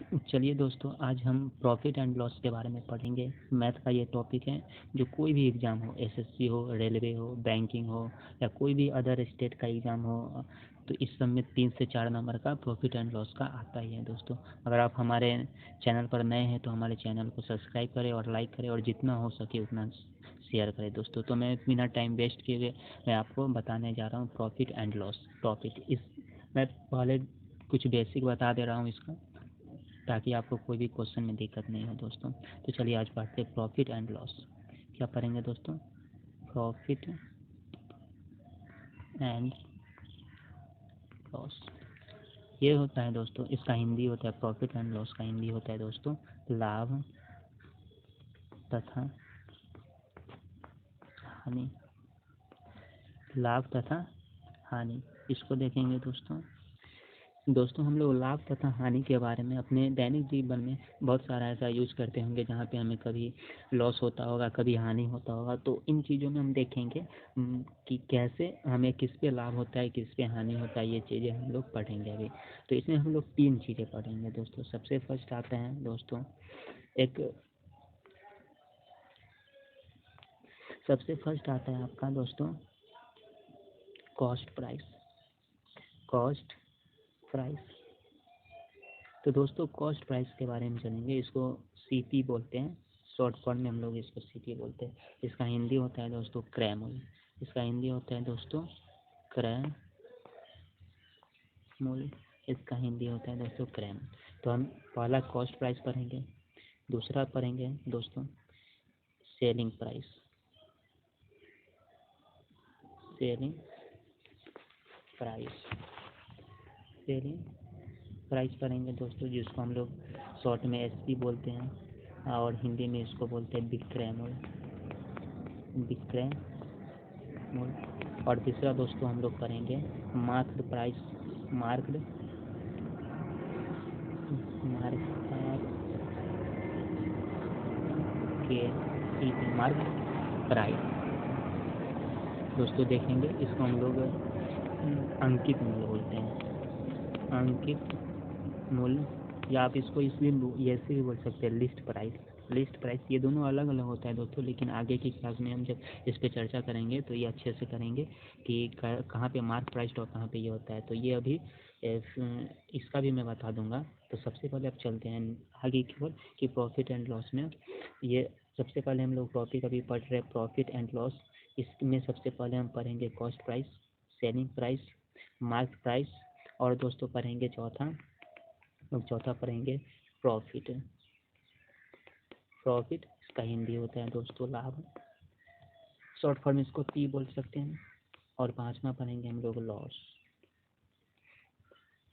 चलिए दोस्तों, आज हम प्रॉफिट एंड लॉस के बारे में पढ़ेंगे। मैथ का ये टॉपिक है जो कोई भी एग्ज़ाम हो, एसएससी हो, रेलवे हो, बैंकिंग हो या कोई भी अदर स्टेट का एग्ज़ाम हो, तो इस सब में 3 से 4 नंबर का प्रॉफिट एंड लॉस का आता ही है दोस्तों। अगर आप हमारे चैनल पर नए हैं तो हमारे चैनल को सब्सक्राइब करें और लाइक करें और जितना हो सके उतना शेयर करें दोस्तों। तो मैं बिना टाइम वेस्ट किए हुए मैं आपको बताने जा रहा हूँ प्रॉफिट एंड लॉस टॉपिक। मैं पहले कुछ बेसिक बता दे रहा हूँ इसका, ताकि आपको कोई भी क्वेश्चन में दिक्कत नहीं हो दोस्तों। तो चलिए आज पढ़ते हैं प्रॉफिट एंड लॉस। क्या पढ़ेंगे दोस्तों? प्रॉफिट एंड लॉस ये होता है दोस्तों, इसका हिंदी होता है, प्रॉफिट एंड लॉस का हिंदी होता है दोस्तों लाभ तथा हानि। लाभ तथा हानि, इसको देखेंगे दोस्तों। हम लोग लाभ तथा हानि के बारे में अपने दैनिक जीवन में बहुत सारा ऐसा यूज करते होंगे जहाँ पे हमें कभी लॉस होता होगा, कभी हानि होता होगा। तो इन चीज़ों में हम देखेंगे कि कैसे हमें किस पे लाभ होता है, किस पे हानि होता है, ये चीज़ें हम लोग पढ़ेंगे अभी। तो इसमें हम लोग 3 चीज़ें पढ़ेंगे दोस्तों। सबसे फर्स्ट आता है दोस्तों सबसे फर्स्ट आता है आपका दोस्तों कॉस्ट प्राइस। कॉस्ट प्राइस, तो दोस्तों कॉस्ट प्राइस के बारे में जानेंगे। इसको सीपी बोलते हैं, शॉर्ट फॉर्म में हम लोग इसको सीपी बोलते हैं। इसका हिंदी होता है दोस्तों क्रय मूल्य। इसका हिंदी होता है दोस्तों क्रय मूल्य। इसका हिंदी होता है दोस्तों क्रय मूल्य। तो हम पहला कॉस्ट प्राइस पढ़ेंगे, दूसरा पढ़ेंगे दोस्तों selling price. Selling price, selling price पढ़ेंगे दोस्तों, जिसको हम लोग शॉर्ट में एसपी बोलते हैं और हिंदी में इसको बोलते हैं विक्रय मूल्य। विक्रय मूल्य। और तीसरा दोस्तों हम लोग पढ़ेंगे marked price. Marked mark price दोस्तों देखेंगे। इसको हम लोग अंकित मूल्य बोलते हैं। अंकित मूल्य, या आप इसको इसलिए ऐसे भी बोल सकते हैं लिस्ट प्राइस। लिस्ट प्राइस, ये दोनों अलग अलग होता है दोस्तों, लेकिन आगे की क्लास में हम जब इस पे चर्चा करेंगे तो ये अच्छे से करेंगे कि कहाँ पे मार्क प्राइस और कहाँ पे ये होता है। तो ये अभी इसका भी मैं बता दूंगा। तो सबसे पहले अब चलते हैं आगे की ओर कि प्रॉफिट एंड लॉस में ये सबसे पहले हम लोग टॉपिक अभी पढ़ रहे हैं प्रॉफिट एंड लॉस। इसमें सबसे पहले हम पढ़ेंगे cost price, selling price, mark price और दोस्तों पढ़ेंगे चौथा पढ़ेंगे प्रॉफिट। प्रॉफिट, इसका हिंदी होता है दोस्तों लाभ, शॉर्ट फॉर्म इसको पी बोल सकते हैं। और पांचवा पढ़ेंगे हम लोग लॉस,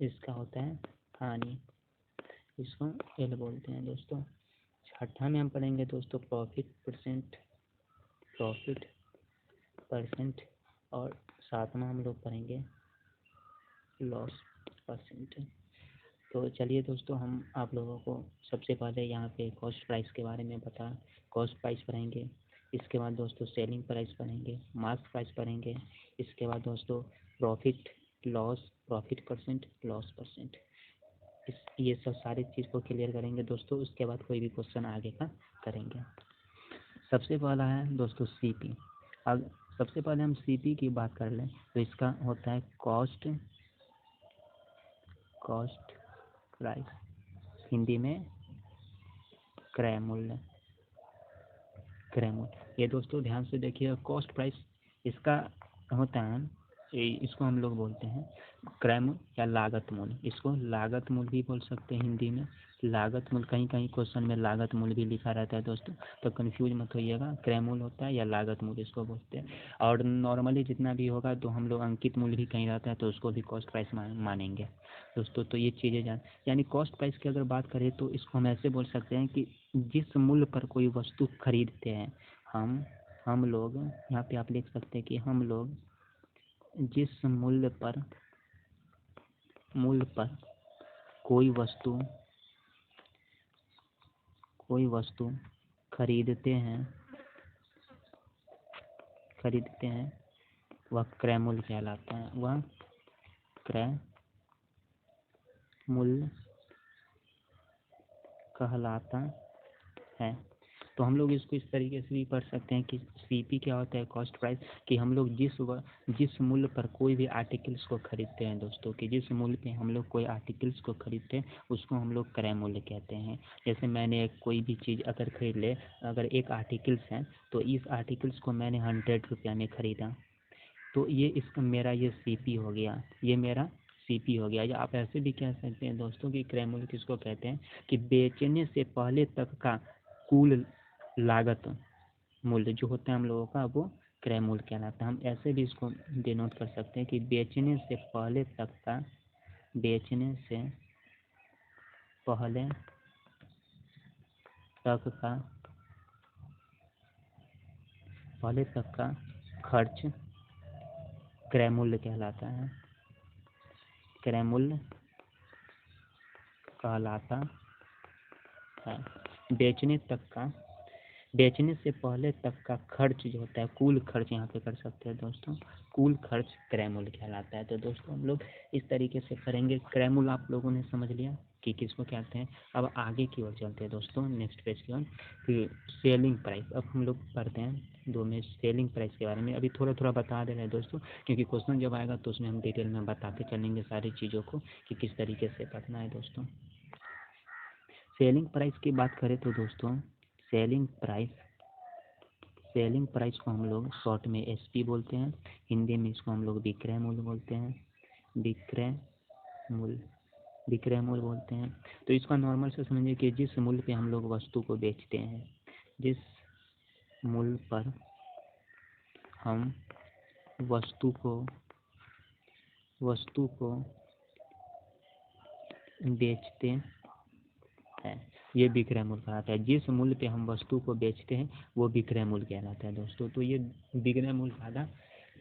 इसका होता है हानि, इसको एल बोलते हैं दोस्तों। छठा में हम पढ़ेंगे दोस्तों प्रॉफिट परसेंट। Profit percent. और सातवां हम लोग पढ़ेंगे लॉस परसेंट। तो चलिए दोस्तों, हम आप लोगों को सबसे पहले यहाँ पे कॉस्ट प्राइस के बारे में कॉस्ट प्राइस पढ़ेंगे। इसके बाद दोस्तों सेलिंग प्राइस पढ़ेंगे, मार्क प्राइस पढ़ेंगे। इसके बाद दोस्तों profit loss, profit percent, loss percent. ये सब सारी चीज़ को क्लियर करेंगे दोस्तों। उसके बाद कोई भी क्वेश्चन आगे का करेंगे। सबसे पहला है दोस्तों सीपी। अब सबसे पहले हम सीपी की बात कर लें तो इसका होता है कॉस्ट प्राइस, हिंदी में क्रय मूल्य। ये दोस्तों ध्यान से देखिए, कॉस्ट प्राइस इसका होता है, इसको हम लोग बोलते हैं क्रय मूल्य या लागत मूल्य। इसको लागत मूल्य भी बोल सकते हैं हिंदी में। लागत मूल्य, कहीं कहीं क्वेश्चन में लागत मूल्य भी लिखा रहता है दोस्तों, तो कंफ्यूज मत होइएगा। क्रय मूल्य होता है या लागत मूल्य इसको बोलते हैं। और नॉर्मली जितना भी होगा तो हम लोग अंकित मूल्य भी कहीं रहता है तो उसको भी कॉस्ट प्राइस मानेंगे दोस्तों। तो ये चीज़ें यानी कॉस्ट प्राइस की अगर बात करें तो इसको हम ऐसे बोल सकते हैं कि जिस मूल्य पर कोई वस्तु खरीदते हैं हम लोग, यहाँ पे आप लिख सकते हैं कि हम लोग जिस मूल्य पर कोई वस्तु खरीदते हैं वह क्रय मूल्य कहलाता है। वह क्रय मूल्य कहलाता है। तो हम लोग इसको इस तरीके से भी पढ़ सकते हैं कि सीपी क्या होता है, कॉस्ट प्राइस, कि हम लोग जिस मूल्य पर कोई भी आर्टिकल्स को खरीदते हैं दोस्तों, कि जिस मूल्य पे हम लोग कोई आर्टिकल्स को खरीदते हैं उसको हम लोग क्रय मूल्य कहते हैं। जैसे मैंने कोई भी चीज़ अगर खरीद ले, अगर एक आर्टिकल्स है तो इस आर्टिकल्स को मैंने 100 रुपया में खरीदा, तो ये इसका मेरा ये सीपी हो गया, ये मेरा सीपी हो गया। या आप ऐसे भी कह सकते हैं दोस्तों कि क्रय मूल्य किसको कहते हैं, कि बेचने से पहले तक का कुल लागत मूल्य जो होता है हम लोगों का, वो क्रय मूल्य कहलाता है। हम ऐसे भी इसको डिनोट कर सकते हैं कि बेचने से पहले तक का, बेचने से पहले तक का, पहले तक का खर्च क्रय मूल्य कहलाता है, क्रय मूल्य कहलाता है। बेचने से पहले तक का खर्च जो होता है, कुल खर्च यहाँ पे कर सकते हैं दोस्तों, कुल खर्च क्रय मूल्य कहलाता है। तो दोस्तों हम लोग इस तरीके से करेंगे। क्रय मूल्य आप लोगों ने समझ लिया कि किसको कहते हैं। अब आगे की ओर चलते हैं दोस्तों, नेक्स्ट पेज की ओर, कि सेलिंग प्राइस। अब हम लोग पढ़ते हैं 2 में सेलिंग प्राइस के बारे में। अभी थोड़ा थोड़ा बता दे रहे हैं दोस्तों, क्योंकि क्वेश्चन जब आएगा तो उसमें हम डिटेल में बताते चलेंगे सारी चीज़ों को कि किस तरीके से पढ़ना है दोस्तों। सेलिंग प्राइस की बात करें तो दोस्तों, सेलिंग प्राइस को हम लोग शॉर्ट में एसपी बोलते हैं, हिंदी में इसको हम लोग विक्रय मूल्य बोलते हैं, विक्रय मूल्य बोलते हैं। तो इसका नॉर्मल से समझिए कि जिस मूल्य पे हम लोग वस्तु को बेचते हैं, जिस मूल्य पर हम वस्तु को बेचते हैं, ये विक्रय मूल्य कहलाता है। जिस मूल्य पे हम वस्तु को बेचते हैं वो विक्रय मूल्य कहलाता है दोस्तों। तो ये विक्रय मूल्य ज़्यादा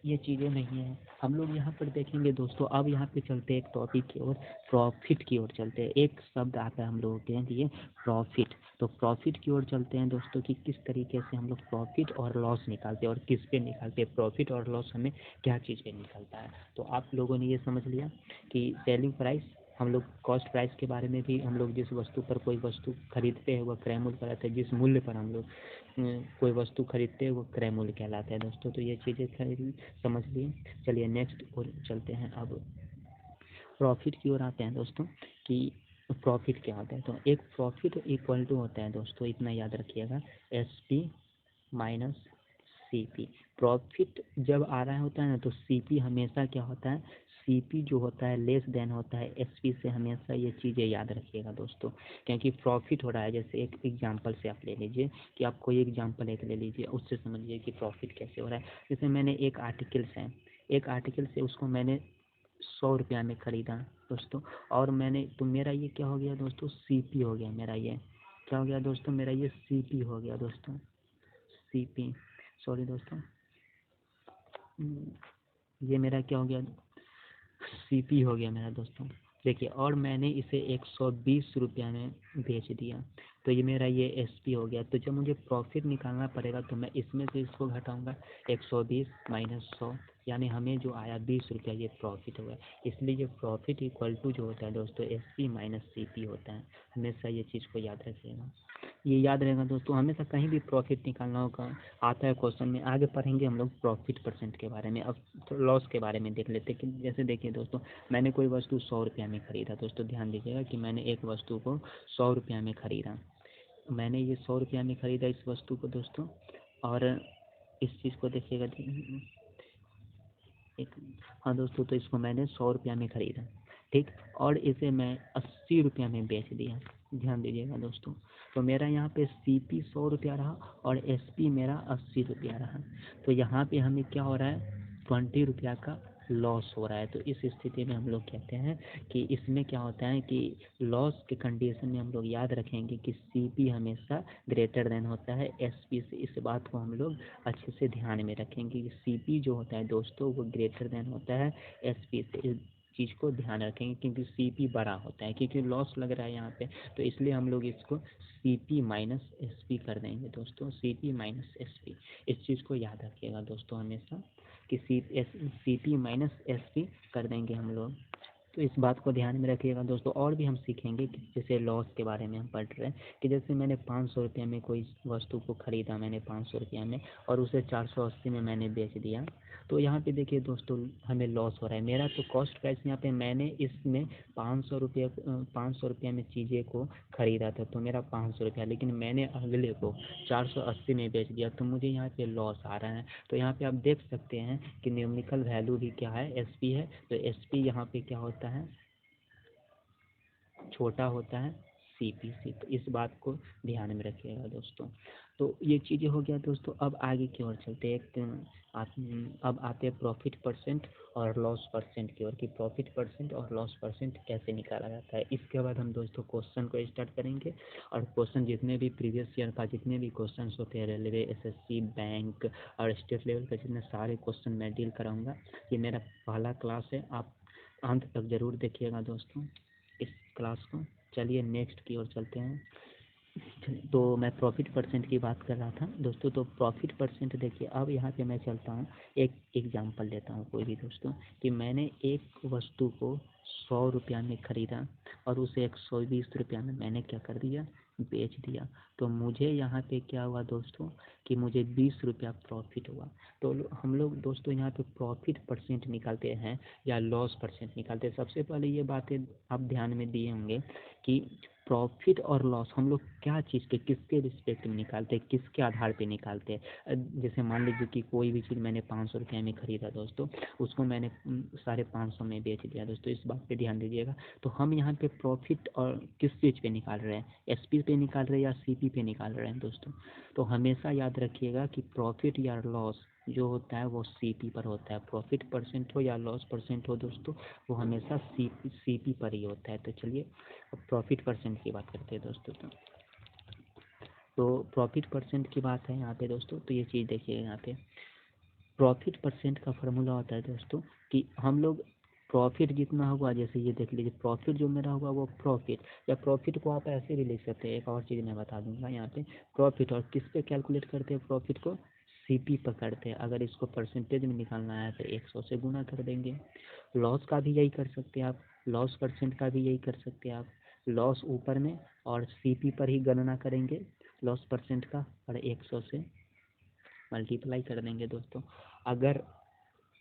ये चीज़ें नहीं हैं। हम लोग यहाँ पर देखेंगे दोस्तों। अब यहाँ पे चलते हैं एक टॉपिक की ओर, प्रॉफिट की ओर चलते हैं। एक शब्द आता है हम लोगों के लिए प्रॉफिट। तो प्रॉफिट की ओर चलते हैं दोस्तों कि किस तरीके से हम लोग प्रॉफिट और लॉस निकालते हैं और किस पे निकालते हैं। प्रॉफिट और लॉस हमें क्या चीज़ पे निकलता है। तो आप लोगों ने ये समझ लिया कि सेलिंग प्राइस, हम लोग कॉस्ट प्राइस के बारे में भी, हम लोग जिस वस्तु पर कोई वस्तु खरीदते हैं वह क्रय मूल्य कहलाता है। जिस मूल्य पर हम लोग कोई वस्तु खरीदते हैं वो क्रय मूल्य कहलाता है दोस्तों। तो ये चीज़ें समझ लिए। चलिए नेक्स्ट और चलते हैं। अब प्रॉफिट की ओर आते हैं दोस्तों कि प्रॉफिट क्या होता है। तो एक प्रॉफिट इक्वल टू होता है दोस्तों, इतना याद रखिएगा, एसपी माइनस सीपी। प्रॉफिट जब आ रहा होता है ना तो सीपी हमेशा क्या होता है, सीपी जो होता है लेस देन होता है एसपी से। हमेशा ये चीज़ें याद रखिएगा दोस्तों, क्योंकि प्रॉफिट हो रहा है। जैसे एक एग्जांपल से आप ले लीजिए, कि आप कोई एग्जांपल एक ले लीजिए, उससे समझिए कि प्रॉफिट कैसे हो रहा है। जैसे मैंने एक आर्टिकल से उसको मैंने 100 रुपया में खरीदा दोस्तों, और मैंने, तो मेरा ये क्या हो गया दोस्तों, सीपी हो गया मेरा। ये क्या हो गया दोस्तों, मेरा ये सीपी हो गया दोस्तों, सीपी, सॉरी दोस्तों, ये मेरा क्या हो गया, सीपी हो गया मेरा दोस्तों। देखिए, और मैंने इसे 120 रुपया में बेच दिया, तो ये मेरा ये एसपी हो गया। तो जब मुझे प्रॉफिट निकालना पड़ेगा तो मैं इसमें से इसको घटाऊंगा, 120 माइनस 100, यानी हमें जो आया 20 रुपया, ये प्रॉफिट हुआ। इसलिए ये प्रॉफिट इक्वल टू जो होता है दोस्तों एसपी माइनस सीपी होता है। हमेशा ये चीज़ को याद रखिएगा, ये याद रहेगा दोस्तों। हमेशा कहीं भी प्रॉफिट निकालना होगा आता है क्वेश्चन में। आगे पढ़ेंगे हम लोग प्रॉफिट परसेंट के बारे में। अब लॉस के बारे में देख लेते हैं कि जैसे देखिए दोस्तों, मैंने कोई वस्तु 100 रुपया में खरीदा। दोस्तों ध्यान दीजिएगा कि मैंने एक वस्तु को 100 रुपया में खरीदा। मैंने ये 100 रुपया में खरीदा इस वस्तु को दोस्तों, और इस चीज़ को देखिएगा एक, हाँ दोस्तों, तो इसको मैंने 100 रुपया में खरीदा, ठीक, और इसे मैं 80 रुपया में बेच दिया। ध्यान दीजिएगा दोस्तों, तो मेरा यहाँ पे सीपी 100 रुपया रहा और एसपी मेरा 80 रुपया रहा। तो यहाँ पे हमें क्या हो रहा है, 20 रुपया का लॉस हो रहा है। तो इस स्थिति में हम लोग कहते हैं कि इसमें क्या होता है कि लॉस के कंडीशन में हम लोग याद रखेंगे कि सीपी हमेशा ग्रेटर देन होता है एसपी से। इस बात को हम लोग अच्छे से ध्यान में रखेंगे कि सीपी जो होता है दोस्तों वो ग्रेटर देन होता है एसपी से। इस चीज़ को ध्यान रखेंगे क्योंकि सीपी बड़ा होता है, क्योंकि लॉस लग रहा है यहाँ पे, तो इसलिए हम लोग इसको सीपी माइनस एसपी कर देंगे दोस्तों, सीपी माइनस एसपी। इस चीज़ को याद रखिएगा दोस्तों हमेशा कि सीपी माइनस एसपी कर देंगे हम लोग। तो इस बात को ध्यान में रखिएगा दोस्तों। और भी हम सीखेंगे कि जैसे लॉस के बारे में हम पढ़ रहे हैं कि जैसे मैंने 500 रुपये में कोई वस्तु को ख़रीदा, मैंने 500 रुपये में, और उसे 480 में मैंने बेच दिया, तो यहाँ पे देखिए दोस्तों हमें लॉस हो रहा है। मेरा तो कॉस्ट प्राइस यहाँ पे मैंने इसमें 500 रुपये में चीज़ें को ख़रीदा था, तो मेरा 500 रुपया, लेकिन मैंने अगले को 480 में बेच दिया, तो मुझे यहाँ पे लॉस आ रहा है। तो यहाँ पे आप देख सकते हैं कि न्यूमेरिकल वैल्यू भी क्या है, एसपी है। तो एसपी यहाँ पे क्या होता है, छोटा होता है सीपी से। तो इस बात को ध्यान में रखिएगा दोस्तों। तो ये चीज़ें हो गया दोस्तों। अब आगे की ओर चलते हैं। अब आते हैं प्रॉफिट परसेंट और लॉस परसेंट की ओर, कि प्रॉफिट परसेंट और लॉस परसेंट कैसे निकाला जाता है। इसके बाद हम दोस्तों क्वेश्चन को स्टार्ट करेंगे, और क्वेश्चन जितने भी प्रीवियस ईयर का जितने भी क्वेश्चन होते हैं, रेलवे, एसएससी, बैंक और स्टेट लेवल के जितने सारे क्वेश्चन मैं डील कराऊंगा। ये मेरा पहला क्लास है, आप अंत तक जरूर देखिएगा दोस्तों इस क्लास को। चलिए नेक्स्ट की ओर चलते हैं। तो मैं प्रॉफिट परसेंट की बात कर रहा था दोस्तों। तो प्रॉफिट परसेंट देखिए, अब यहाँ पे मैं चलता हूँ, एक एग्जांपल लेता हूँ कोई भी दोस्तों, कि मैंने एक वस्तु को 100 रुपया में ख़रीदा और उसे 120 रुपया में मैंने क्या कर दिया, बेच दिया। तो मुझे यहाँ पे क्या हुआ दोस्तों कि मुझे 20 रुपया प्रॉफिट हुआ। तो हम लोग दोस्तों यहाँ पे प्रॉफिट परसेंट निकालते हैं या लॉस परसेंट निकालते हैं। सबसे पहले ये बातें आप ध्यान में दिए होंगे कि प्रॉफिट और लॉस हम लोग क्या चीज़ के किसके रिस्पेक्ट में निकालते हैं, किसके आधार पे निकालते हैं। जैसे मान लीजिए कि कोई भी चीज़ मैंने 500 रुपये में ख़रीदा दोस्तों, उसको मैंने 550 में बेच दिया दोस्तों, इस बात पे ध्यान दीजिएगा। तो हम यहाँ पे प्रॉफिट और किस चीज़ पे निकाल रहे हैं, एसपी पे निकाल रहे हैं या सीपी पे निकाल रहे हैं दोस्तों। तो हमेशा याद रखिएगा कि प्रॉफिट या लॉस जो होता है वो सीपी पर होता है। प्रॉफिट परसेंट हो या लॉस परसेंट हो दोस्तों, वो हमेशा सीपी पर ही होता है। तो चलिए अब प्रॉफिट परसेंट की बात करते हैं दोस्तों। तो प्रॉफिट परसेंट की बात है यहाँ पे दोस्तों। तो ये चीज़ देखिए, यहाँ पे प्रॉफिट परसेंट का फार्मूला होता है दोस्तों कि हम लोग प्रॉफिट जितना होगा, जैसे ये देख लीजिए प्रॉफिट जो मेरा होगा वो प्रॉफिट, या प्रॉफिट को आप ऐसे भी लिख सकते हैं। एक और चीज़ मैं बता दूंगा यहाँ पे, प्रॉफिट और किस पे कैलकुलेट करते हैं, प्रॉफिट को सीपी पर करते हैं। अगर इसको परसेंटेज में निकालना है तो 100 से गुना कर देंगे। लॉस का भी यही कर सकते हैं आप, लॉस परसेंट का भी यही कर सकते हैं आप। लॉस ऊपर में और सीपी पर ही गणना करेंगे लॉस परसेंट का, और 100 से मल्टीप्लाई कर देंगे दोस्तों। अगर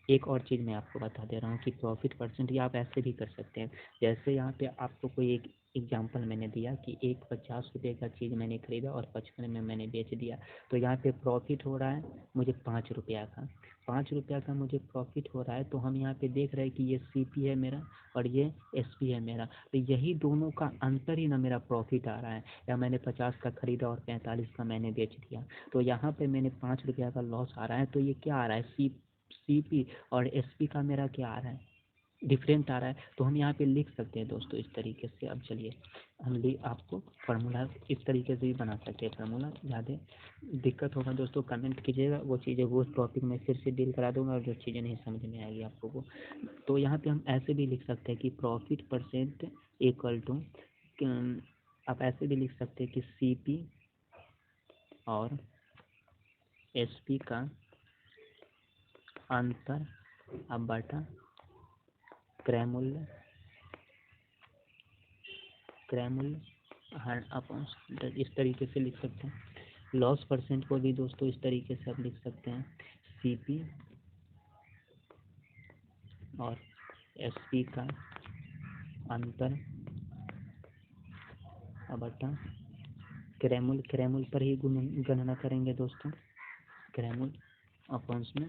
एक और चीज़ मैं आपको बता दे रहा हूँ कि प्रॉफिट परसेंट ये आप ऐसे भी कर सकते हैं। जैसे यहाँ पे आपको कोई एक एग्जांपल मैंने दिया कि एक 50 रुपये का चीज़ मैंने ख़रीदा और 55 में मैंने बेच दिया, तो यहाँ पे प्रॉफिट हो रहा है मुझे 5 रुपया का, 5 रुपया का मुझे प्रॉफिट हो रहा है। तो हम यहाँ पे देख रहे हैं कि ये सीपी है मेरा और ये एसपी है मेरा, तो यही दोनों का अंतर ही ना मेरा प्रॉफिट आ रहा है। या मैंने 50 का ख़रीदा और 45 का मैंने बेच दिया, तो यहाँ पे मैंने 5 रुपया का लॉस आ रहा है। तो ये क्या आ रहा है, सीपी और एसपी का मेरा क्या आ रहा है, डिफरेंट आ रहा है। तो हम यहाँ पे लिख सकते हैं दोस्तों इस तरीके से। अब चलिए हम आपको फार्मूला इस तरीके से भी बना सकते हैं। फार्मूला ज़्यादा दिक्कत होगा दोस्तों कमेंट कीजिएगा, वो चीज़ें वो टॉपिक में फिर से डील करा दूंगा, और जो चीज़ें नहीं समझ में आएगी आपको वो। तो यहाँ पे हम ऐसे भी लिख सकते हैं कि प्रॉफिट परसेंट इक्वल टू, आप ऐसे भी लिख सकते हैं कि सीपी और एसपी का अंतर अब बटा क्रय मूल्य हर अपॉन 100, इस तरीके से लिख सकते हैं। लॉस परसेंट को भी दोस्तों इस तरीके से आप लिख सकते हैं, सीपी और एसपी का अंतर बटा क्रय मूल्य पर ही गणना करेंगे दोस्तों। क्रय मूल्य अपॉन में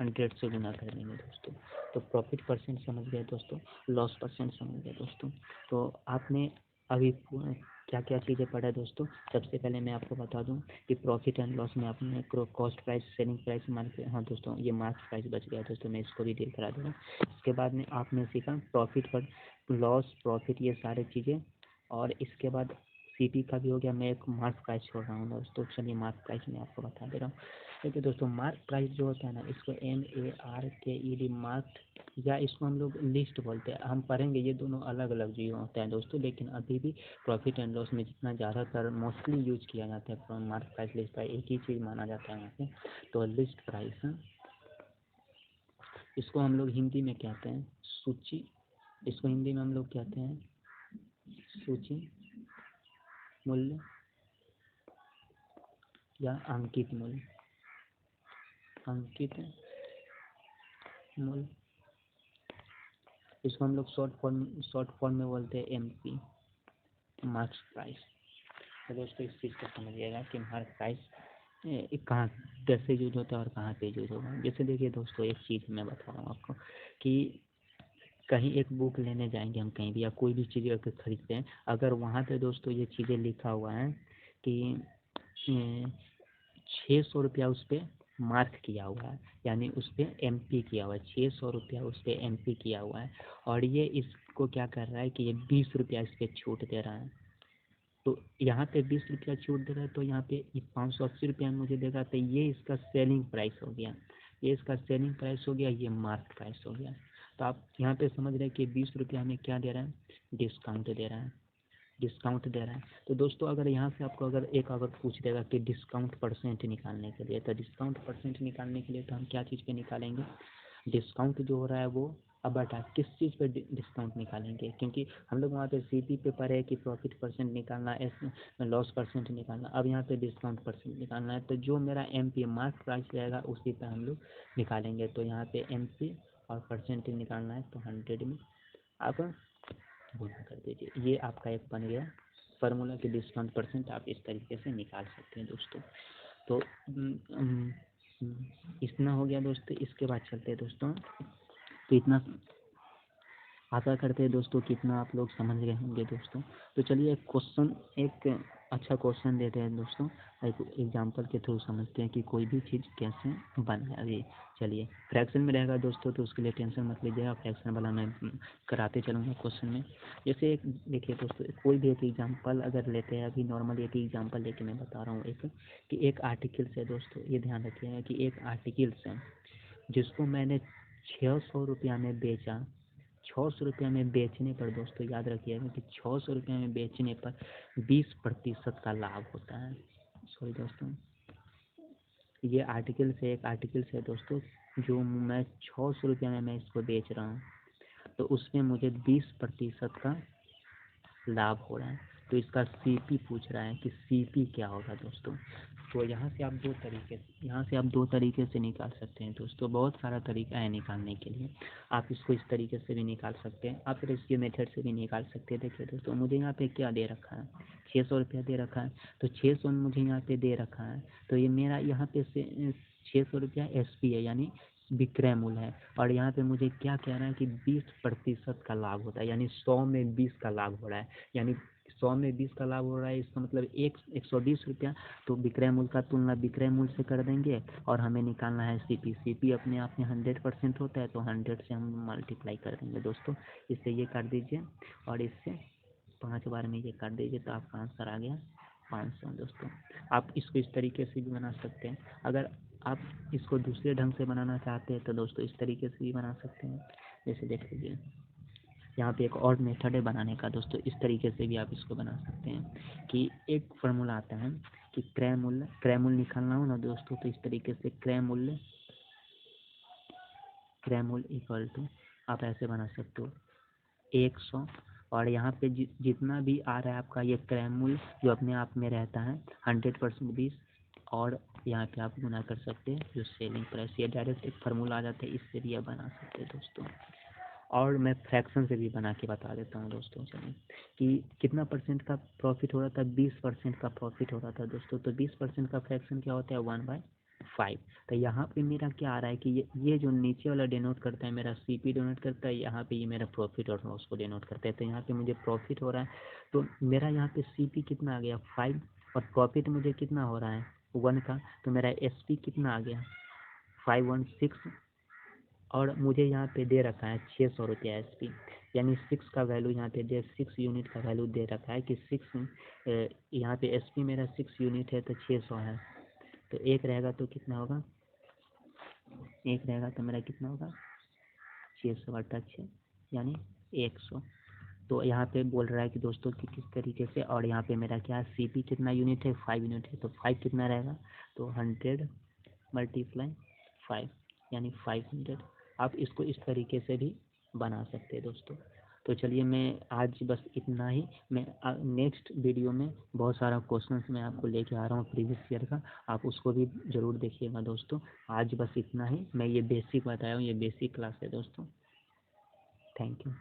100 से गुना कर देंगे दोस्तों। तो प्रॉफिट परसेंट समझ गए दोस्तों, लॉस परसेंट समझ गए दोस्तों। तो आपने अभी क्या क्या चीज़ें पढ़ा दोस्तों। सबसे पहले मैं आपको बता दूं कि प्रॉफिट एंड लॉस में आपने cost price, selling price, market, हाँ दोस्तों ये मार्केट प्राइस बच गया दोस्तों, मैं इसको भी डील करा दूँगा। इसके बाद में आपने सीखा प्रॉफिट पर लॉस, प्रॉफिट, ये सारी चीज़ें। और इसके बाद सीपी का भी हो गया। मैं एक मार्क प्राइस छोड़ रहा हूँ दोस्तों, चलिए मार्क प्राइस मैं आपको बता दे रहा हूँ। देखिए दोस्तों मार्क प्राइस जो होता है ना, इसको MARKED मार्क, या इसको हम लोग लिस्ट बोलते हैं। हम पढ़ेंगे ये दोनों अलग अलग चीज़ होते हैं दोस्तों, लेकिन अभी भी प्रॉफिट एंड लॉस में जितना ज़्यादातर मोस्टली यूज किया जाता है मार्क प्राइस, लिस्ट प्राइस एक ही चीज़ माना जाता है यहाँ पे। तो लिस्ट प्राइस इसको हम लोग हिंदी में कहते हैं सूची, इसको हिंदी में हम लोग कहते हैं सूची मूल्य या अंकित मूल्य, अंकित मूल्य। इसको हम लोग शॉर्ट फॉर्म में बोलते हैं एमपी, मार्क्स प्राइस। तो दोस्तों इस चीज़ को समझिएगा कि मार्क प्राइस कहाँ कैसे यूज होता है और कहाँ पे यूज होगा। जैसे देखिए दोस्तों, एक चीज़ मैं बता रहा हूँ आपको कि कहीं एक बुक लेने जाएंगे हम कहीं भी, या कोई भी चीज़ अगर खरीदते हैं, अगर वहाँ पे दोस्तों ये चीज़ें लिखा हुआ है कि 600 रुपया उस पर मार्क किया हुआ है, यानी उस पर MP किया हुआ है, 600 रुपया उस पर MP किया हुआ है, और ये इसको क्या कर रहा है कि ये 20 रुपया इस पर छूट दे रहा है। तो यहाँ पे 20 रुपया छूट दे रहा है, तो यहाँ पे 580 रुपया मुझे देगा, तो ये इसका सेलिंग प्राइस हो गया, ये इसका सेलिंग प्राइस हो गया, ये मार्क प्राइस हो गया। तो आप यहाँ पे समझ रहे हैं कि 20 रुपया हमें क्या दे रहा है, डिस्काउंट दे रहा है, डिस्काउंट दे रहा है। तो दोस्तों अगर यहाँ से आपको अगर पूछ देगा कि डिस्काउंट परसेंट निकालने के लिए, तो डिस्काउंट परसेंट निकालने के लिए तो हम क्या चीज़ पे निकालेंगे, डिस्काउंट जो हो रहा है वो अब बटा किस चीज़ पे डिस्काउंट निकालेंगे, क्योंकि हम लोग वहाँ पे CP पे पढ़े कि प्रॉफिट परसेंट निकालना है, लॉस परसेंट निकालना, अब यहाँ पे डिस्काउंट परसेंट निकालना है। तो जो मेरा MP मार्क प्राइस रहेगा उसी पे हम लोग निकालेंगे। तो यहाँ पे MP और परसेंट निकालना है, तो 100 में आप गुना कर दीजिए। ये आपका एक बन गया फार्मूला कि डिस्काउंट परसेंट आप इस तरीके से निकाल सकते हैं दोस्तों। तो इतना हो गया दोस्तों। इसके बाद चलते हैं दोस्तों, तो इतना आशा करते हैं दोस्तों कितना आप लोग समझ गए होंगे दोस्तों। तो चलिए एक अच्छा क्वेश्चन देते हैं दोस्तों, एक एग्जांपल के थ्रू समझते हैं कि कोई भी चीज़ कैसे बना है। अभी चलिए फ्रैक्शन में रहेगा दोस्तों, तो उसके लिए टेंशन मत लीजिएगा, फ्रैक्शन वाला मैं कराते चलूँगा क्वेश्चन में। जैसे एक देखिए दोस्तों, कोई भी एक एग्जाम्पल अगर लेते हैं, अभी नॉर्मल एक एग्जाम्पल लेके मैं बता रहा हूँ कि एक आर्टिकल्स है दोस्तों, ये ध्यान रखिएगा कि एक आर्टिकल्स है जिसको मैंने 600 रुपया में बेचा। 600 रुपया में बेचने पर दोस्तों याद रखिएगा कि 600 रुपया में बेचने पर 20% का लाभ होता है। सॉरी दोस्तों, ये एक आर्टिकल्स है दोस्तों, जो मैं 600 रुपया में मैं इसको बेच रहा हूँ, तो उसमें मुझे 20% का लाभ हो रहा है। तो इसका CP पूछ रहा है कि CP क्या होगा दोस्तों। तो यहाँ से आप दो तरीके से निकाल सकते हैं दोस्तों। बहुत सारा तरीका है निकालने के लिए, आप इसको इस तरीके से भी निकाल सकते हैं, आप रेशियो मेथड से भी निकाल सकते हैं। देखिए दोस्तों, मुझे यहाँ पे क्या दे रखा है, 600 रुपया दे रखा है, तो 600 मुझे यहाँ पे दे रखा है, तो ये मेरा यहाँ पे से 600 रुपया SP है, यानी विक्रय मूल्य है। और यहाँ पे मुझे क्या कह रहा है कि 20% का लाभ होता है, यानी 100 में 20 का लाभ हो रहा है, यानी 100 में 20 का लाभ हो रहा है। इसका मतलब 120 रुपया। तो विक्रय मूल्य का तुलना विक्रय मूल्य से कर देंगे, और हमें निकालना है CP अपने आप में 100% होता है, तो 100 से हम मल्टीप्लाई कर देंगे दोस्तों। इससे ये काट दीजिए और इससे 5 बार में ये काट दीजिए, तो आपका आंसर आ गया 500 दोस्तों। आप इसको इस तरीके से भी बना सकते हैं। अगर आप इसको दूसरे ढंग से बनाना चाहते हैं तो दोस्तों इस तरीके से भी बना सकते हैं। जैसे देख लीजिए, यहाँ पे एक और मेथड है बनाने का दोस्तों, इस तरीके से भी आप इसको बना सकते हैं कि एक फार्मूला आता है कि क्रय मूल्य निकालना हो ना दोस्तों, तो इस तरीके से क्रय मूल्य इक्वल टू आप ऐसे बना सकते हो 100, और यहाँ पे जितना भी आ रहा है आपका ये क्रय मूल्य जो अपने आप में रहता है 100% 20, और यहाँ पे आप गुना कर सकते हैं जो सेलिंग प्राइस। ये डायरेक्ट एक फार्मूला आ जाता है, इससे भी आप बना सकते हैं दोस्तों। और मैं फ्रैक्शन से भी बना के बता देता हूँ दोस्तों। चलिए कि कितना परसेंट का प्रॉफिट हो रहा था, 20% का प्रॉफिट हो रहा था दोस्तों। तो 20% का फ्रैक्शन क्या होता है, 1/5। तो यहाँ पे मेरा क्या आ रहा है कि ये जो नीचे वाला डिनोट करता है मेरा CP डिनोट करता है, यहाँ पे ये मेरा प्रॉफिट और लॉस को डिनोट करता है। तो यहाँ पे मुझे प्रॉफिट हो रहा है, तो मेरा यहाँ पे CP कितना आ गया 5, और प्रॉफिट मुझे कितना हो रहा है 1 का, तो मेरा SP कितना आ गया 516, और मुझे यहाँ पे दे रखा है 600 रुपया SP, यानी 6 का वैल्यू यहाँ पे 6 यूनिट का वैल्यू दे रखा है कि 6 यहाँ पे SP मेरा 6 यूनिट है, तो 600 है, तो एक रहेगा तो कितना होगा, एक रहेगा तो मेरा कितना होगा 600/6 यानी 100। तो यहाँ पे बोल रहा है कि दोस्तों कि किस तरीके से, और यहाँ पे मेरा क्या CP कितना यूनिट है 5 यूनिट है, तो 5 कितना रहेगा, तो 100 × 5 यानी 500 आप इसको इस तरीके से भी बना सकते हैं दोस्तों। तो चलिए मैं आज बस इतना ही। मैं नेक्स्ट वीडियो में बहुत सारा क्वेश्चंस मैं आपको लेके आ रहा हूँ प्रीवियस ईयर का, आप उसको भी ज़रूर देखिएगा दोस्तों। आज बस इतना ही, मैं ये बेसिक बताया हूँ, ये बेसिक क्लास है दोस्तों। Thank you.